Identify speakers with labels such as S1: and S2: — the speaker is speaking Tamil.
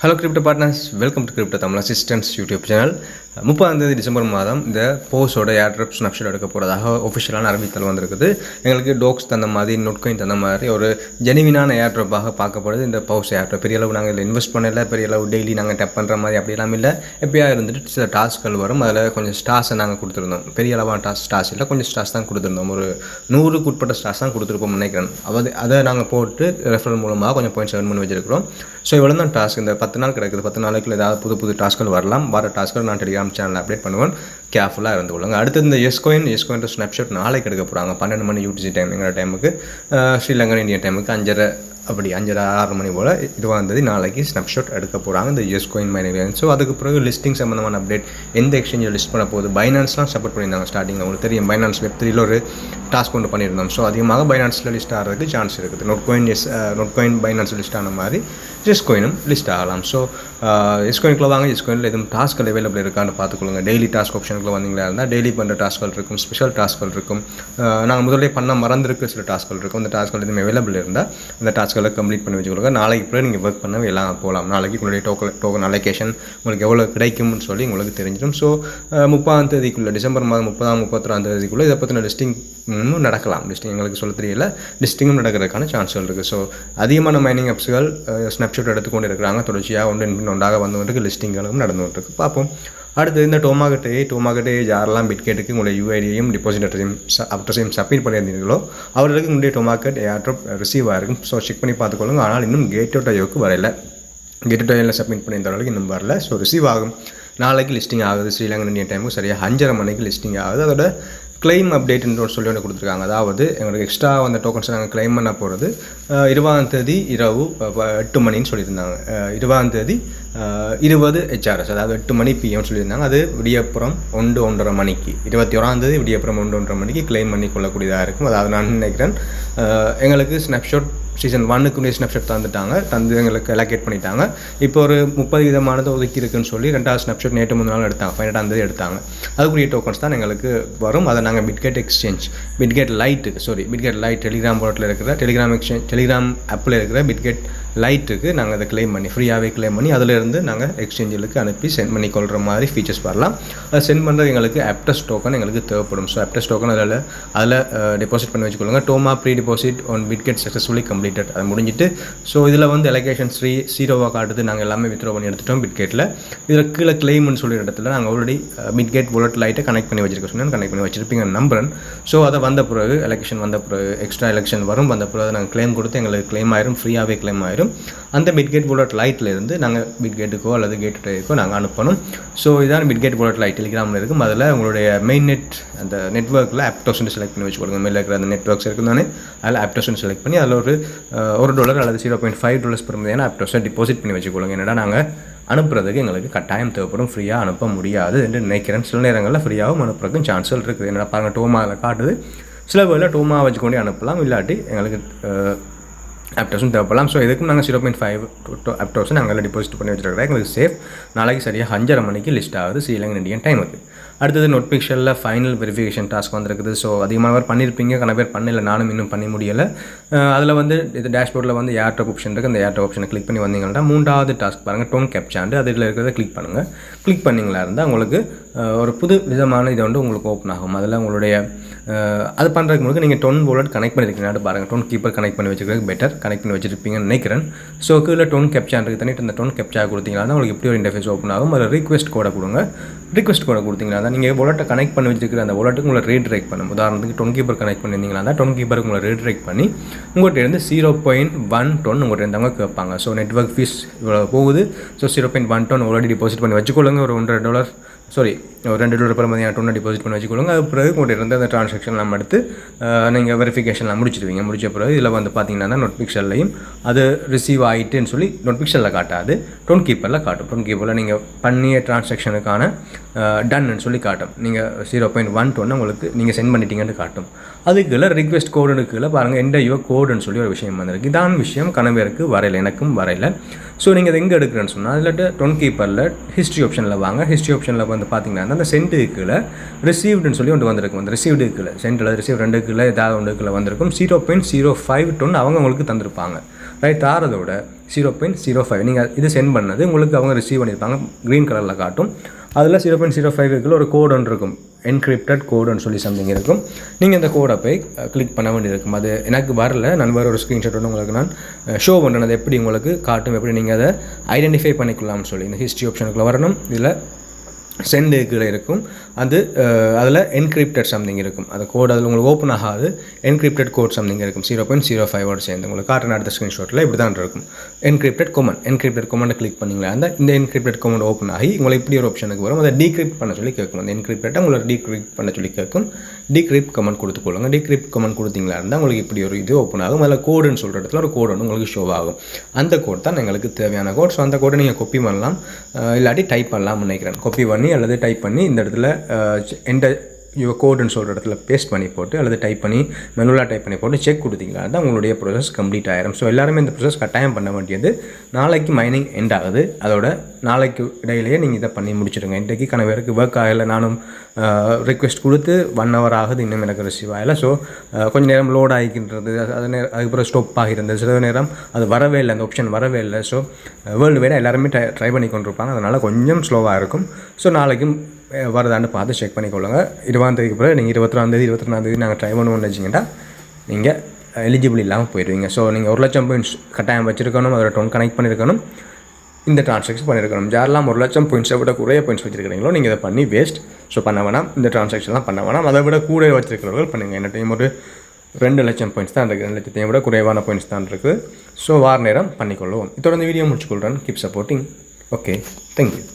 S1: Hello crypto partners, welcome to crypto Tamil assistance YouTube channel. 30 December மாதம் இந்த போஸோட ஏர்ட்ராப் ஸ்னாப்ஷாட் எடுக்க போகிறதாக ஒஃபிஷியலான அறிவித்தல் வந்திருக்குது. எங்களுக்கு டோக்ஸ் தந்த மாதிரி நோட்காயின் தந்த மாதிரி ஒரு ஜெனிவினான ஏர்ட்ராப்பாக பார்க்கப்படுது இந்த பவுஸ் ஏர்ட்ராப். பெரிய அளவு நாங்கள் இதில் இன்வெஸ்ட் பண்ணல, பெரிய அளவு டெய்லி நாங்கள் டெப் பண்ணுற மாதிரி அப்படிலாம் இல்லை. எப்படியா இருந்துட்டு சில டாஸ்க்கள் வரும், அதில் கொஞ்சம் ஸ்டார்ஸை நாங்கள் கொடுத்துருந்தோம். பெரிய அளவான ஸ்டார்ஸ் இல்லை, கொஞ்சம் ஸ்டார்ஸ் தான் கொடுத்துருந்தோம். ஒரு 100க்கு உட்பட்ட ஸ்டார்ஸ் தான் கொடுத்துருப்போம் நினைக்கிறேன். அதை நாங்கள் போட்டு ரெஃபரல் மூலமாக கொஞ்சம் பாயிண்ட்ஸ் earn பண்ணி வச்சிருக்கிறோம். ஸோ இவ்வளோ தான் டாஸ்க். இந்த 10 நாள் கிடக்குது. 10 நாளைக்குள்ள ஏதாவது புது டாஸ்க்கள் வரலாம். வர டாஸ்க்கள் நான் டெலிகிராம் சேனலில் அப்டேட் பண்ணுவேன். கேர்ஃபுல்லாக இருந்து கொள்ளுங்க. அடுத்து இந்த எஸ்கோயின் ஸ்னாப்ஷாட் நாளைக்கு எடுக்க போகிறாங்க. 12 மணி யூடிசி டைம் எங்களோட டைமுக்கு, ஸ்ரீலங்கன் இந்தியன் டைமுக்கு 5:30 மணி போல் 20 நாளைக்கு ஸ்னாப்ஷாட் எடுக்க போகிறாங்க இந்த எஸ்கோயின் மைனிங். ஸோ அதுக்கு பிறகு லிஸ்டிங் சம்மந்தமான அப்டேட் எந்த எக்ஸ்சேஞ்சில் லிஸ்ட் பண்ண போகுது. பைனான்ஸ்லாம் சப்போர்ட் பண்ணியிருந்தாங்க ஸ்டார்டிங்கில். உங்களுக்கு தெரியும், பைனான்ஸ் வெப்3ல ஒரு டாஸ்க் கொண்டு பண்ணியிருந்தோம். ஸோ அதிகமாக பைனான்ஸில் லிஸ்ட் ஆகிறதுக்கு சான்ஸ் இருக்குது. நோட்காயின் பைனான்ஸ் லிஸ்ட் ஆன மாதிரி எஸ்கோயினும் லிஸ்ட் ஆகலாம். ஸோ எஸ்கோயினுக்குள்ள வாங்க. எஸ்கோயினில் எதுவும் டாஸ்க்கள் அவைலபிள் இருக்கான்னு பார்த்துக்கொள்ளுங்க. டெய்லி டாஸ்க் ஆப்ஷனுக்குள்ள வந்தீங்களா இருந்தால் டெய்லி பண்ணுற டாஸ்க்கள் இருக்கும், ஸ்பெஷல் டாஸ்க்கள் இருக்கும். நாங்கள் முதல்ல பண்ண மறந்துருக்க சில டாஸ்க்கள் இருக்கும். அந்த டாஸ்க்கள் எதுவும் அவைலபிள் இருந்தால் அந்த டாஸ்க்களை கம்ப்ளீட் பண்ணி வச்சுக்கொள்ளுங்க. நாளைக்கு பிறகு நீங்கள் ஒர்க் பண்ண எல்லாம் போகலாம். நாளைக்கு உங்களுடைய டோக்கன் அலோகேஷன் உங்களுக்கு எவ்வளோ கிடைக்கும்னு சொல்லி உங்களுக்கு தெரிஞ்சிடும். ஸோ 30 டிசம்பர் மாதம் 31 இதை பற்றின லிஸ்டிங் இன்னும் நடக்கலாம். லிஸ்டிங் எங்களுக்கு சொல்ல தெரியல, லிஸ்டிங்கும் நடக்கிறதுக்கான சான்ஸ்கள் இருக்குது. ஸோ அதிகமான மைனிங் அப்ஸ்கள் ஸ்னாப்ஷாட் எடுத்துக்கொண்டு இருக்கிறாங்க. தொடர்ச்சியாக ஒன்றாக வந்து லிஸ்டிங்களும் நடந்து கொண்டிருக்கு. பார்ப்போம். அடுத்து இந்த டோமாகட்டே யாரெல்லாம் பிட்கெட்டுக்கு உங்களுடைய யூஐடியையும் டிபாசிட் அட்ரஸையும் சப்மிட் பண்ணியிருந்தீங்களோ அவர்களுக்கு உங்களுடைய டோமாகட் ஏர்ட்ராப் ரிசீவ் ஆகிருக்கும். ஸோ செக் பண்ணி பார்த்துக்கொள்ளுங்க. ஆனால் இன்னும் கேட்டோடையோக்கு வரல. கேட்டோடையில் சப்மிட் பண்ணியிருந்தவர்களுக்கு இன்னும் வரல. ஸோ ரிசீவ் ஆகும். நாளைக்கு லிஸ்டிங் ஆகுது. ஸ்ரீலங்கன் இந்தியன் டைமுக்கு சரியாக 5:30 மணிக்கு லிஸ்டிங் ஆகுது. அதோட கிளைம் அப்டேட்னு சொல்லி ஒன்று கொடுத்துருக்காங்க. அதாவது எங்களுக்கு எக்ஸ்ட்ரா அந்த டோக்கன்ஸை நாங்கள் கிளைம் பண்ண போகிறது 20 இரவு 8 மணின்னு சொல்லியிருந்தாங்க. 20 20 HRS, அதாவது 8 மணி PM சொல்லியிருந்தாங்க. அது விடியப்புறம் 1-1:30 மணிக்கு, 21 விடியப்புறம் 1-1:30 மணிக்கு கிளைம் பண்ணி கொள்ளக்கூடியதாக இருக்கும். அதாவது நான் நினைக்கிறேன் எங்களுக்கு ஸ்னாப்ஷாட் சீசன் 1க்கு ஸ்னாப்ஷாட் தந்து எங்களுக்கு அலோகேட் பண்ணிட்டாங்க. இப்போ ஒரு 30 விதமானது ஒதுக்கி இருக்குன்னு சொல்லி 2வது ஸ்னாப்ஷாட் நேற்று 3 நாள் எடுத்தாங்க. 18 எடுத்தாங்க. அதுக்குரிய டோக்கன்ஸ் தான் எங்களுக்கு வரும். அதை நாங்கள் பிட்கெட் லைட் டெலிகிராம் போர்ட்டில் இருக்கிற டெலிகிராம் ஆப்பில் இருக்கிற பிட்கெட் லைட்டுக்கு நாங்கள் அதை கிளைம் பண்ணி ஃப்ரீயாகவே கிளைம் பண்ணி அதிலிருந்து நாங்கள் எக்ஸ்சேஞ்சுகளுக்கு அனுப்பி சென்ட் பண்ணி கொள்கிற மாதிரி ஃபீச்சர்ஸ் வரலாம். அதை சென்ட் பண்ணுறது எங்களுக்கு ஆப்டஸ் டோக்கன் எங்களுக்கு தேவைப்படும். ஸோ ஆப்டஸ் டோக்கன் அதில் டெபாசிட் பண்ணி வச்சுக்கொள்ளுங்க. டோமா pre deposit on Bitget successfully completed, அது முடிஞ்சிட்டு. ஸோ இதில் வந்து அலோகேஷன் 0 காட்டுது. நாங்கள் எல்லாமே வித்ட்ரா பண்ணி எடுத்துட்டோம் பிட்கெட்டில். இதில் கீழே கிளைம்னு சொல்லிற இடத்துல நாங்கள் ஆல்ரெடி பிட்கெட் வாலெட் லைட்டை கனெக்ட் பண்ணி வச்சிருக்கோம். கனெக்ட் பண்ணி வச்சிருப்பீங்க நம்புறேன். ஸோ அதை வந்த பிறகு எலெக்ஷன் வந்த பிறகு எக்ஸ்ட்ரா எலெக்ஷன் வரும். வந்த பிறகு நாங்கள் கிளைம் கொடுத்து எங்களுக்கு கிளைம் ஆயிரும், ஃப்ரீயாகவே கிளைம் ஆயிரும். அந்த பிட்கெட் வாலெட் லைட்டில் இருந்து நாங்கள் பிட்கெட்டுக்கோ அல்லது கேட்டுக்கோ நாங்கள் அனுப்பணும். ஸோ இதான் பிட்கெட் வாலெட் லைட் டெலிகிராமில் இருக்கும். அதில் உங்களுடைய மெயின் அந்த நெட்ஒர்க்கில் ஆப்டோஸ்ன்னு செலக்ட் பண்ணி வச்சுக்கொள்ளுங்க. மேலே இருக்கிற அந்த நெட்ஒர்க்ஸ் இருக்குதானே, அதில் ஆப்டோஸ்ன்னு செலக்ட் பண்ணி அதில் ஒரு $1 அல்லது $0.5 பெர் மதியான ஆப்டோஸை டிபாசிட் பண்ணி வச்சுக்கொள்ளுங்க. என்னடா நாங்கள் அனுப்புறதுக்கு எங்களுக்கு கட்டாயம் தேவைப்படும், ஃப்ரீயாக அனுப்ப முடியாது என்று நினைக்கிறேன். சில நேரங்களில் ஃப்ரீயாகவும் அனுப்புறதுக்கும் சான்ஸ்கள் இருக்குது. என்னடா பாருங்கள், டோமா அதில் காட்டுது. சில வேலை டோமா வச்சுக்கொண்டே அனுப்பலாம், இல்லாட்டி எங்களுக்கு ஆப்டோஸும் தேவைப்படலாம். ஸோ இதுக்கும் நாங்கள் 0.5 ஆப்டோஸும் நாங்கள் டிபாசிட் பண்ணி வச்சுருக்கிறோம். எங்களுக்கு சேஃப். நாளைக்கு சரியாக 5:30 மணிக்கு லிஸ்ட் ஆகுது ஸ்ரீலங்கன் இந்தியன் டைமுக்கு. அடுத்தது நோட்பிக்ஷனில் ஃபைனல் வெரிஃபிகேஷன் டாஸ்க் வந்திருக்குது. ஸோ அதிகமாக பேர் பண்ணியிருப்பீங்க, கன பேர் பண்ணல, நானும் இன்னும் பண்ணி முடியலை. அதில் வந்து இது டேஷ்போர்டில் வந்து ஏர்ட்ராப் ஆப்ஷன் இருக்குது. அந்த ஏர்ட்ராப் ஆப்ஷனை கிளிக் பண்ணி வந்தீங்கன்னா 3வது டாஸ்க் பாருங்கள், டோன் கேப்சாண்டு. அதில் இருக்கிறத கிளிக் பண்ணுங்கள். கிளிக் பண்ணிங்களா இருந்தால் உங்களுக்கு ஒரு புது விதமான இதை வந்து உங்களுக்கு ஓப்பன் ஆகும். அதில் உங்களுடைய அது பண்ணுறதுக்கு முன்னாடி நீங்கள் டோன் வாலெட் கனெக்ட் பண்ணியிருக்கீங்கன்னு பாருங்கள். டோன் கீப்பர் கனெக்ட் பண்ணி வச்சுக்கிறது பெட்டர். கனெக்ட் பண்ணி வச்சுருப்பீங்கன்னு நினைக்கிறேன். ஸோ கீழே டோன் கேப்சா இருக்குது. தனிட்டு அந்த டோன் கேப்சா கொடுத்தீங்கன்னா உங்களுக்கு எப்படி ஒரு இன்டர்ஃபேஸ் ஓப்பன் ஆகும். அதில் ரிக்வெஸ்ட் கோடை கொடுங்க. ரிக்வெஸ்ட் கோடை கொடுத்தீங்கன்னா தான் நீங்கள் வாலெட்டை கனெக்ட் பண்ணி வச்சுருக்கிற அந்த வாலெட்டுக்கு உங்களை ரீட்ரைக் பண்ணும். உதாரணத்துக்கு டோன் கீப்பர் கனெக்ட் பண்ணியிருந்தீங்கன்னா தான் டோன் கீப்பருக்கு உங்களை ரீட்ரைக் பண்ணி உங்கள்கிட்ட இருந்து 0.1 டோன் உங்கள்கிட்ட இருந்தவங்க கேட்பாங்க. ஸோ நெட்வொர்க் ஃபீஸ் இவ்வளோ போகுது. ஸோ 0.1 டோன் ஆல்ரெடி டிபாசிட் பண்ணி வச்சுக்கொள்ளுங்க. ஒரு $2 பெர் மதியான டோனை டிபாசிட் பண்ணி வச்சுக்கொள்ளுங்க. அது பிறகு உங்கள்கிட்ட இருந்த அந்த ட்ரான்சாக்ஷன் நம்ம எடுத்து நீங்கள் வெரிஃபிகேஷன்லாம் முடிச்சிடுவீங்க. முடிச்ச பிறகு இதில் வந்து பார்த்தீங்கன்னா நோட்பிக்ஷன்லையும் அது ரிசீவ் ஆகிட்டுன்னு சொல்லி நோட்பிக்ஷனில் காட்டாது, டோன் கீப்பரில் காட்டும். டோன் கீப்பரில் நீங்கள் பண்ணிய ட்ரான்சாக்ஷனுக்கான டன்னு சொல்லி காட்டும். நீங்கள் 0.1 டோன்னு உங்களுக்கு நீங்கள் சென்ட் பண்ணிட்டீங்கன்னு காட்டும். அதுக்குள்ள ரிக்வெஸ்ட் கோடுக்குள்ள பாருங்கள், என்டர் யுவர் கோடுன்னு சொல்லி ஒரு விஷயம் வந்திருக்கு. இதான் விஷயம் கணவருக்கு வரையில, எனக்கும் வரையில. ஸோ நீங்கள் அதை எங்கே எடுக்கிறேன்னு சொன்னால் அதில் டோன் கீப்பரில் ஹிஸ்ட்ரி ஆப்ஷனில் வாங்க. ஹிஸ்ட்ரி ஆப்ஷனில் வந்து பார்த்தீங்கன்னா அந்த சென்ட்டுக்குள்ள ரிசீவ்டுன்னு சொல்லி ஒன்று வந்திருக்கும். அந்த ரிசீவ்டுக்குள்ள சென்ட்டில் ரிசீவ் 2க்குள்ள ஏதாவது 1க்குள்ள வந்திருக்கும். 0.05 டோன் அவங்க உங்களுக்கு தந்திருப்பாங்க. ரைட், தாரதோட 0.05 நீங்கள் இது சென்ட் பண்ணது உங்களுக்கு அவங்க ரிசீவ் பண்ணியிருப்பாங்க, க்ரீன் கலரில் காட்டும். அதில் 0.05 இருக்குள்ள ஒரு கோடு ஒன்று இருக்கும், என்கிரிப்டட் கோடுன்னு சொல்லி சம்திங் இருக்கும். நீங்கள் அந்த கோடை போய் கிளிக் பண்ண வேண்டியிருக்கும். அது எனக்கு வரல, நான் வேறு ஒரு ஸ்க்ரீன்ஷாட் வந்து உங்களுக்கு நான் ஷோ பண்ணுறேன், அது எப்படி உங்களுக்கு காட்டும், எப்படி நீங்கள் அதை ஐடென்டிஃபை பண்ணிக்கலாம்னு சொல்லி. இந்த ஹிஸ்ட்ரி ஆப்ஷனுக்குள்ளே வரணும், இதில் சென்டு கீழே இருக்கும், அது அதில் என்கிரிப்டட் சம்திங் இருக்கும். அந்த கோட் அதில் உங்களுக்கு ஓப்பன் ஆகாது, என்கிரிப்டட் கோட் சம்திங் இருக்கும் 0.05 சேர்ந்து உங்களுக்கு காட்டுற அடுத்த ஸ்க்ரீன்ஷாட்டில் இப்படி தான் இருக்கும். என்கிரிப்டட் கொமெண்ட் கிளிக் பண்ணிங்களா அந்த இந்த என்கிரிப்டட் கொமெண்ட் ஓப்பன் ஆகி உங்களுக்கு இப்படி ஒரு ஆப்ஷனுக்கு வரும். அதை டீக்ரிப்ட் பண்ண சொல்லி கேட்கும். அந்த என்கிரிப்டட்டை உங்களுக்கு டீக்ரிப்ட் பண்ண சொல்லி கேட்கும். டீக்ரிப்ட் கமெண்ட் கொடுத்துக்கொள்ளுங்க. டீக்ரிப்ட் கமெண்ட் கொடுத்தீங்களா இருந்தால் உங்களுக்கு இப்படி ஒரு இது ஓப்பன் ஆகும். அதில் கோடுன்னு சொல்கிற இடத்துல ஒரு கோடு ஒன்று உங்களுக்கு ஷோ ஆகும். அந்த கோட் தான் எங்களுக்கு தேவையான கோட். ஸோ அந்த கோடை நீங்கள் காப்பி பண்ணலாம், இல்லாட்டி டைப் பண்ணலாம்னு நினைக்கிறேன். காப்பி பண்ணி அல்லது டைப் பண்ணி இந்த இடத்துல என்டர் யுவர் கோடுன்னு சொல்கிற இடத்துல பேஸ்ட் பண்ணி போட்டு அல்லது டைப் பண்ணி மெனுவலாக டைப் பண்ணி போட்டு செக் கொடுத்தீங்களா தான் உங்களுடைய ப்ரோசஸ் கம்ப்ளீட் ஆயிரும். ஸோ எல்லாருமே இந்த ப்ரோசஸ் கட்டாயம் பண்ண வேண்டியது. நாளைக்கு மைனிங் எண்ட் ஆகுது, அதோட நாளைக்கு இடையிலேயே நீங்கள் இதை பண்ணி முடிச்சுடுங்க. இன்றைக்கு கணவருக்கு ஒர்க் ஆகலை, நானும் ரிக்வெஸ்ட் கொடுத்து 1 hour ஆகுது, இன்னும் எனக்கு ரிசீவ் ஆகலை. ஸோ கொஞ்சம் நேரம் லோட் ஆகிக்கின்றது, அதுக்கப்புறம் ஸ்டாப் ஆகிருந்தது, சில நேரம் அது வரவே இல்லை, அந்த ஆப்ஷன் வரவே இல்லை. ஸோ வேர்ல்டு வைடாக எல்லாருமே ட்ரை பண்ணி கொண்டிருப்பாங்க, அதனால் கொஞ்சம் ஸ்லோவாக இருக்கும். ஸோ நாளைக்கும் வருதான்னு பார்த்து செக் பண்ணிக்கொள்ளுங்க. 20ஆம் தேதிக்கு பிறகு நீங்கள் 22ஆம் தேதி 22ஆம் தேதி நாங்கள் ட்ரை பண்ணுவோம்னு வச்சிங்கன்னா நீங்கள் எலிஜிபிள் இல்லாமல் போயிடுவீங்க. ஸோ நீங்கள் 1 லட்சம் பாயிண்ட்ஸ் கட்டாயம் வச்சுருக்கணும், அதோட டோன் கனெக்ட் பண்ணியிருக்கணும், இந்த ட்ரான்சாக்ஷன் பண்ணியிருக்கணும். யாரெல்லாம் 1 லட்சம் பாயிண்ட்ஸை விட குறைய பாயிண்ட்ஸ் வச்சுருக்கிறீங்களோ நீங்கள் இதை பண்ணி வேஸ்ட். ஸோ பண்ண வேணாம், இந்த ட்ரான்சாக்ஷன்லாம் பண்ண வேணாம். அதை விட கூட வச்சுருக்கிறவர்கள் பண்ணுங்கள். என்ன டைம் ஒரு 2 லட்சம் பாயிண்ட்ஸ் தான் இருக்குது, 2 லட்சத்தையும் விட குறைவான பாயிண்ட்ஸ் தான் இருக்குது. ஸோ வார நேரம் பண்ணிக்கொள்ளுவோம். இதோட இந்த வீடியோ முடிச்சுக்கொள்கிறேன். Keep supporting. Okay, thank you.